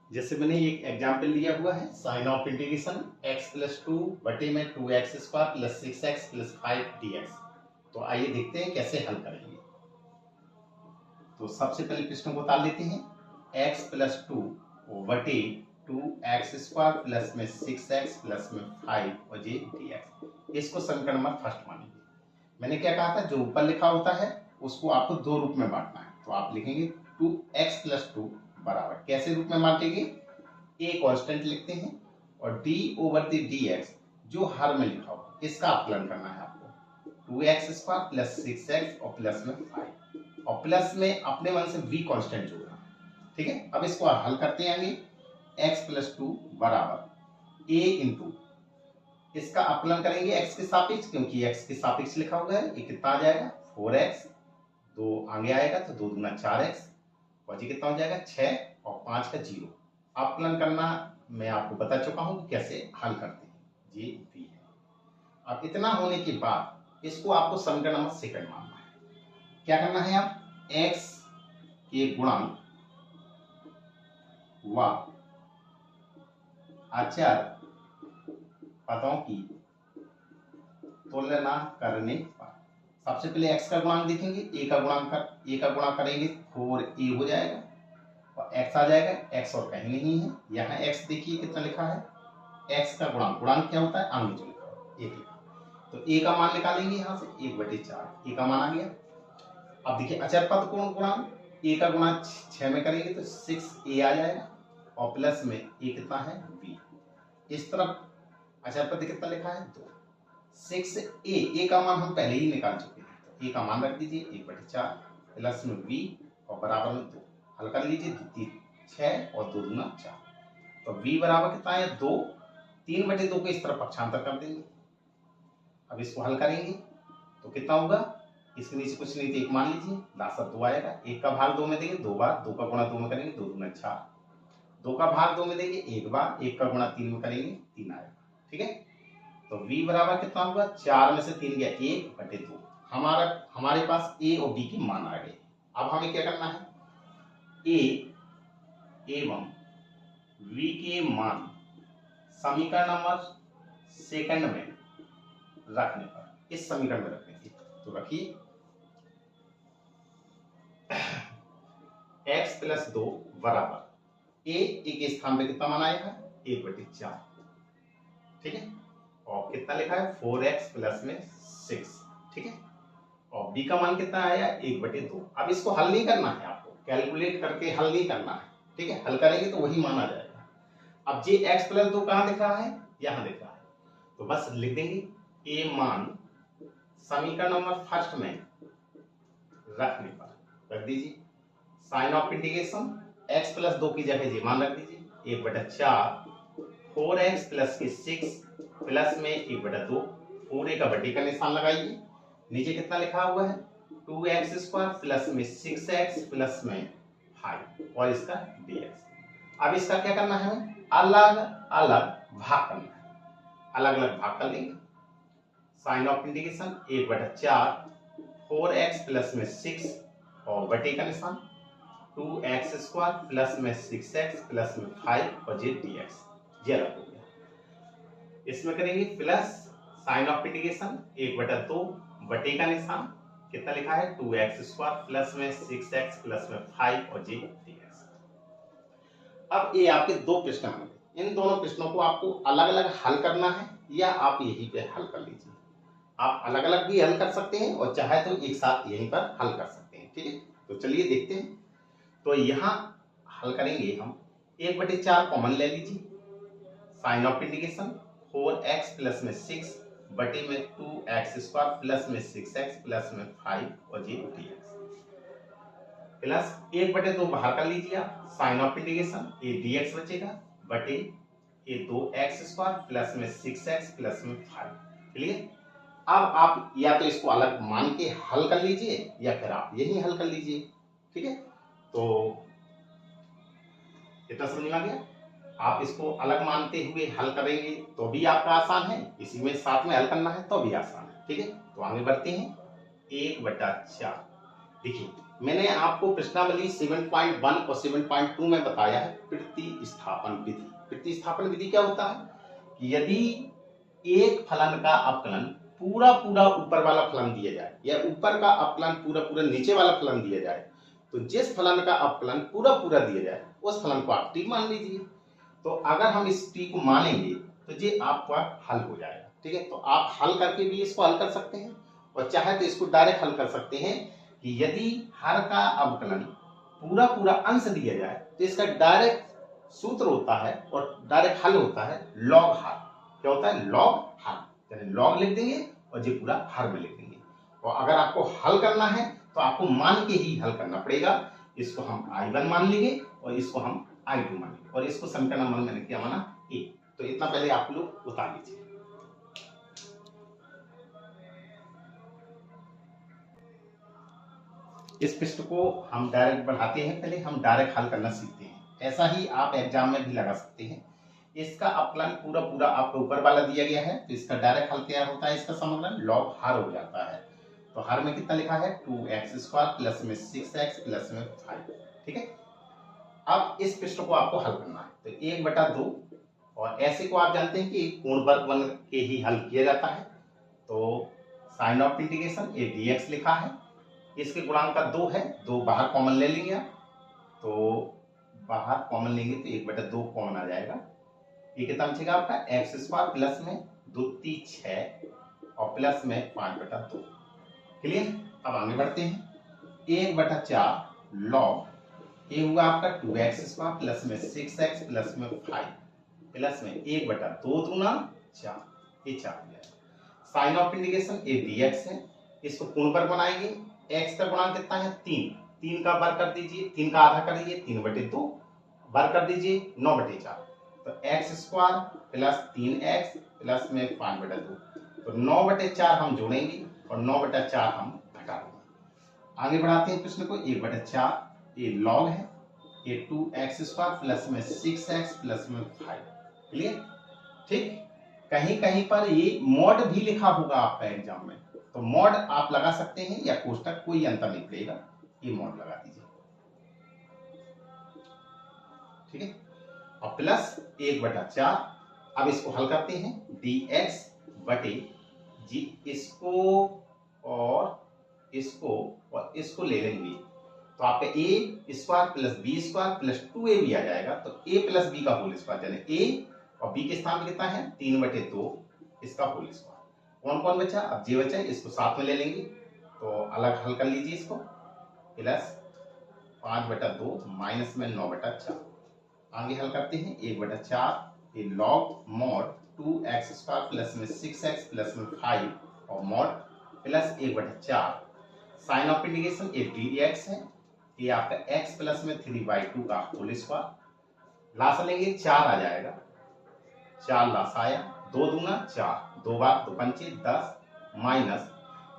जैसे मैंने एक एग्जाम्पल लिया हुआ है sine of integration x plus 2 बटे में 2x square plus 6x plus 5 dx। तो आइए देखते हैं कैसे हल करेंगे। तो सबसे पहले प्रश्न को उतार लेते हैं। x प्लस 2 बटे 2x स्क्वायर प्लस में 6x प्लस में 5 और जे dx। इसको समीकरण नंबर फर्स्ट मानेंगे। मैंने क्या कहा था, जो ऊपर लिखा होता है उसको आपको दो रूप में बांटना है। तो आप लिखेंगे 2x प्लस 2 बराबर कैसे रूप में बांटेंगे, a कांस्टेंट लिखते हैं और d ओवर द dx जो हर में लिखा हो इसका आकलन करना है आपको। 2x स्क्वायर प्लस 6x और प्लस में 5 और प्लस में अपने मन से v कांस्टेंट जोड़ना। ठीक है, अब इसको हल करते हैं आगे। x प्लस 2 बराबर a इंटू इसका अपलन करेंगे x के सापेक्ष, क्योंकि x के सापेक्ष लिखा हुआ है। ये कितना आ जाएगा 4x, 2 आगे आएगा तो 2 दूना 4x और जी कितना हो जाएगा 6 और 5 का 0। अपलन करना मैं आपको बता चुका हूं कि कैसे हल करते हैं, ये भी है। अब इतना होने के बाद इसको आपको समीकरण नंबर सेकंड मानना है। क्या करना है, आप x के गुणांक व अचर पदों की तुलना करने पर सबसे पहले x का गुणांक देखेंगे, a का गुणांक करेंगे 4a हो जाएगा और x आ जाएगा। x और कहीं नहीं है, यहाँ x देखिए कितना लिखा है। x का गुणांक क्या होता है, अंग जो लिखा है 1 लिखा। तो a का मान निकालेंगे यहाँ से 1/4, a का मान आ गया। अब देखिए अचर पद कोण गुणांक, a का गुणा 6 में करेंगे तो 6a आ जाएगा और प्लस में a कितना है b। इस तरफ अचर पद कितना लिखा है 2, 6a का मान हम पहले ही निकाल चुके हैं। तो a का मान रख दीजिए 1/4 प्लस में v और बराबर में 2। हल कर लीजिए 6 और 2 दूना 4। तो v बराबर कितना है 2, 3/2 को इस तरफ पक्षांतर कर देंगे। अब इसको हल करेंगे तो कितना होगा, इसके नीचे कुछ नहीं तो 1 मान लीजिए, लास्ट 2 आएगा। 1 का भाग 2 में देंगे 2 बार, 2 का गुणा 2 में करेंगे 2 दूना 4, 2 का भाग 2 में देंगे 1 बार, 1 का गुणा 3 में करेंगे 3 आएगा। ठीक है, तो v बराबर कितना होगा 4 में से 3 गया 1/2। हमारे पास a और b के मान आ गए। अब हमें क्या करना है, a एवं v के मान समीकरण नंबर सेकंड में रखने पर इस समीकरण में रखेंगे। तो रखिए x प्लस 2 बराबर a एक स्थान पे कितना मान आएगा 1/4। ठीक है, और कितना लिखा है 4x प्लस में 6। ठीक है, और b का मान कितना आया 1/2। अब इसको हल नहीं करना है, आपको कैलकुलेट करके हल नहीं करना है। ठीक है, हल करेंगे तो वही मान आ जाएगा। अब जे x प्लस 2 कहाँ दिख रहा है, यहाँ दिख रहा है। तो बस लिख देंगे a मान समीकरण नंबर फर्स्ट में रखने पर रख दीजिए। Sine of integration x plus 2 की जगह जे मान रख दीजिए 1/4, 4x प्लस के 6 प्लस में 1/2, 4a का बटे का निशान लगाइए। नीचे कितना लिखा हुआ है 2x स्क्वायर प्लस में 6x प्लस में 5 और इसका dx। अब इसका क्या करना है, हमें अलग अलग भाग करना है। अलग अलग भाग कर लेंगे। Sign of integration 1/4, 4x plus में 6 और बटे का निशान 2x स्क्वायर प्लस में 6x प्लस में 5 और जे dx। ये अलग हो गया। इसमें करेंगे प्लस साइन ऑफ इंटीग्रेशन 1/2 बटे का निशान कितना लिखा है 2x स्क्वायर प्लस में 6x प्लस में 5 और जे dx। अब ये आपके दो प्रश्न होंगे। इन दोनों प्रश्नों को आपको अलग अलग हल करना है या आप यहीं पे हल कर लीजिए। आप अलग अलग भी हल कर सकते हैं और चाहे तो एक साथ यहीं पर हल कर सकते हैं। ठीक है, तो चलिए देखते हैं। तो यहाँ हल करेंगे हम 1/4 कॉमन ले लीजिए। Sign of integration 4x plus में 6 बटे में 2x स्क्वायर प्लस में 6x प्लस में 5 और जे dx प्लस 1/2 बाहर कर लीजिए आप। साइन ऑफ इंटीग्रेशन ये dx बचेगा बटे ये 2x स्क्वायर प्लस में 6x प्लस में 5। क्लियर। अब आप या तो इसको अलग मान के हल कर लीजिए या फिर आप यही हल कर लीजिए। ठीक है, तो इतना समझ में आ गया। आप इसको अलग मानते हुए हल करेंगे तो भी आपका आसान है, इसी में साथ में हल करना है तो भी आसान है। ठीक है, तो आगे बढ़ते हैं 1/4। देखिए मैंने आपको प्रश्नावली 7.1 और 7.2 में बताया है प्रतिस्थापन विधि। प्रतिस्थापन विधि क्या होता है कि यदि एक फलन का अपकलन पूरा पूरा ऊपर वाला फलन दिया जाए या ऊपर का अपकलन पूरा पूरा नीचे वाला फलन दिया जाए, तो जिस फलन का अपकलन पूरा पूरा दिया जाए उस फलन को आप टी मान लीजिए। तो अगर हम इस टी को मानेंगे तो ये आपका हल हो जाएगा। ठीक है, तो आप हल करके भी इसको हल कर सकते हैं और चाहे तो इसको डायरेक्ट हल कर सकते हैं कि यदि हर का अवकलन पूरा पूरा अंश दिया जाए तो इसका डायरेक्ट सूत्र होता है और डायरेक्ट हल होता है लॉग हर। क्या होता है? लॉग हर, यानी लॉग लिख देंगे और ये पूरा हर में लिख देंगे। और अगर आपको हल करना है तो आपको मान के ही हल करना पड़ेगा। इसको हम I1 मान लेंगे और इसको हम I2 मान लेंगे और इसको समीकरण नंबर मैंने क्या माना A। तो इतना पहले आप लोग उतार लीजिए। इस पृष्ठ को हम डायरेक्ट बढ़ाते हैं, पहले हम डायरेक्ट हल करना सीखते हैं। ऐसा ही आप एग्जाम में भी लगा सकते हैं। इसका अपकलन पूरा पूरा आपको ऊपर वाला दिया गया है तो इसका डायरेक्ट हल तैयार होता है। इसका समाकलन लॉग हर हो जाता है। तो हर में कितना लिखा है 2x² प्लस में 6x प्लस में 5। ठीक है, अब इस पृष्ठ को आपको हल करना है तो 1/2 और ऐसे को आप जानते हैं कि पूर्ण वर्ग बन के ही हल किया जाता है। तो sine of integration A dx लिखा है, इसके गुणांक का 2 है, 2 बाहर कॉमन ले लेंगे आप। तो बाहर कॉमन लेंगे तो 1/2 कॉमन आ जाएगा। ये कितना बचेगा आपका x² प्लस में 2 3 6 और प्लस में 5/2। क्लियर? अब आगे बढ़ते हैं। 1/4 लॉग ये हुआ आपका 2x² प्लस में 6x प्लस में 5 प्लस में 1/2 दूना 4, ये 4 हो जाएगा। Sine of integration A dx है, इसको पूर्ण वर्ग बनाएंगे। x का गुणांक कितना है 3, 3 का वर्ग कर दीजिए, 3 का आधा कर दीजिए 3/2 वर्ग कर दीजिए 9/4। तो x² प्लस 3x प्लस में 5/2, तो 9/4 हम जोड़ेंगे और 9/4 हम घटा देंगे। आगे बढ़ाते हैं प्रश्न को। 1/4 ये लॉग है, ये 2x² प्लस में 6x प्लस में 5। क्लियर? ठीक, कहीं कहीं पर ये मॉड भी लिखा होगा आपका एग्जाम में, तो मॉड आप लगा सकते हैं या कोष्टक, कोई अंतर नहीं पड़ेगा, ये मॉड लगा दीजिए। ठीक है, और प्लस 1/4। अब इसको हल करते हैं। dx बटे जी, इसको और इसको ले लेंगे तो आपका a² plus b² plus 2ab आ जाएगा। तो a प्लस b का होल स्क्वायर, यानी a और b के स्थान पे कितना है 3/2 इसका होल स्क्वायर। कौन कौन बचा? अब जे बचा, इसको साथ में ले लेंगे तो अलग हल कर लीजिए इसको। प्लस 5/2 माइनस में 9/4। आगे हल करते हैं। 1/4 ये लॉग मॉड 2x² प्लस में 6x प्लस में 5 और mod plus 1/4 sine of integration A dx है, ये आपका x प्लस में 3/2 का होल स्क्वायर। लासा लेंगे 4 आ जाएगा, 4 लासा आया, 2 दूना 4, 2 बार 2 पंचे 10 माइनस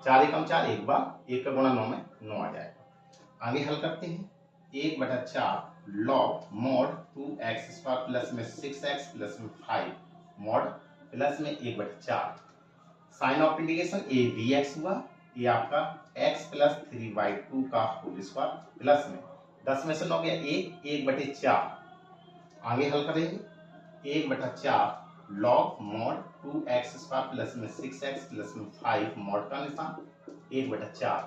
4 एकम 4, 1 बार 1 का गुणा 9 में 9 आ जाएगा। आगे हल करते हैं। 1/4 लॉग मॉड 2x² प्लस में 6x प्लस में 5 मॉड प्लस में 1/4 sine of integration A dx हुआ, ये आपका x प्लस 3/2 का होल स्क्वायर प्लस में 10 में से 9 गया 1/4। आगे हल करेंगे। 1/4 लॉग मॉड 2x² प्लस में 6x प्लस में 5 मॉड का निशान 1/4।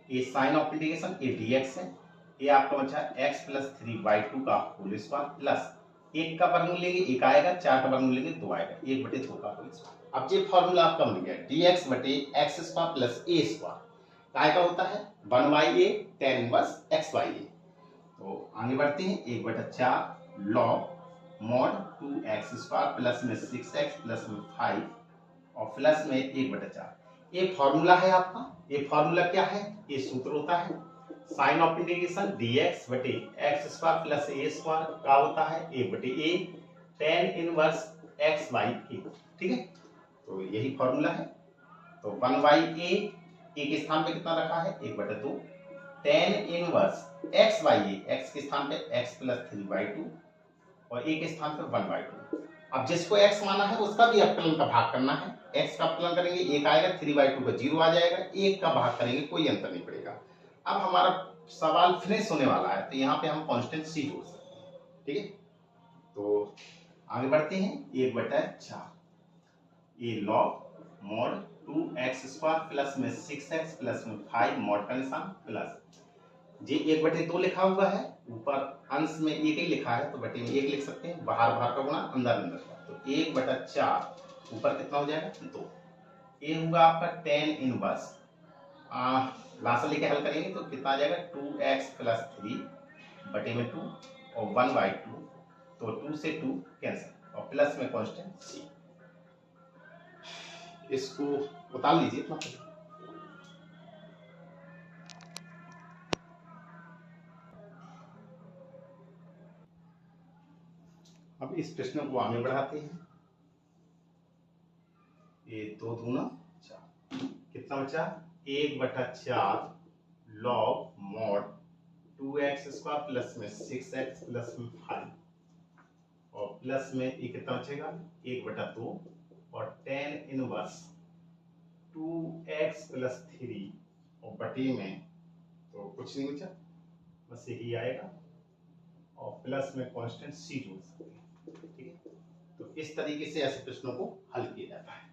ये sine of integration A dx है, ये आपका बचा x प्लस 3/2 का होल स्क्वायर प्लस 1 का वर्गमूल लेंगे 1 आएगा, 4 का वर्गमूल लेंगे 2 आएगा, 1/2 का होल स्क्वायर। अब ये फॉर्मूला आपका बन गया dx बटे x² प्लस a² काय का होता है 1/a tan इनवर्स x/a। तो आगे बढ़ते हैं। 1/4 लॉग मॉड 2x² प्लस में 6x प्लस में 5 और प्लस में 1/4। ये फॉर्मूला है आपका। ये फॉर्मूला क्या है? ये सूत्र होता है साइन ऑफ इंटीग्रेशन dx बटे x² प्लस a² का होता है 1/a tan इनवर्स x/a। ठीक है, तो यही फॉर्मूला है। तो 1/a ए के स्थान पे कितना रखा है 1/2 tan इनवर्स x/a, x के स्थान पे x प्लस 3/2 और a के स्थान पे 1/2। अब जिसको x माना है उसका भी अपकलन का भाग करना है। x का अपकलन करेंगे 1 आएगा, 3/2 का 0 आ जाएगा, 1 का भाग करेंगे कोई अंतर नहीं पड़ेगा। अब हमारा सवाल फिनिश होने वाला है, तो यहाँ पे हम कांस्टेंट सी जोड़ सकते हैं। ठीक है, तो आगे बढ़ते हैं। 1/4 ये लॉग मॉड 2x² प्लस में 6x प्लस में 5 मॉड का निशान प्लस जे 1/2 लिखा हुआ है, ऊपर अंश में एक ही लिखा है तो बटे में 1 लिख सकते हैं, बाहर बाहर का गुणा अंदर अंदर का, तो 1/4 ऊपर कितना हो जाएगा 2। ये होगा आपका tan इनवर्स, लासा लेके हल करेंगे तो कितना आ जाएगा 2x प्लस 3 बटे में 2 और 1/2, तो 2 से 2 कैंसिल और प्लस में कांस्टेंट c। इसको उतार लीजिए इतना। अब इस प्रश्न को आगे बढ़ाते हैं। ये 2 दूना 4, कितना बचा 1/4 लॉग मॉड 2x² प्लस में 6x प्लस में 5 और प्लस में ये कितना बचेगा 1/2 और tan इनवर्स 2x प्लस 3 और बटे में तो कुछ नहीं बचा, बस यही आएगा और प्लस में कांस्टेंट c जोड़ सकते हैं। ठीक है, तो इस तरीके से ऐसे प्रश्नों को हल किया जाता है।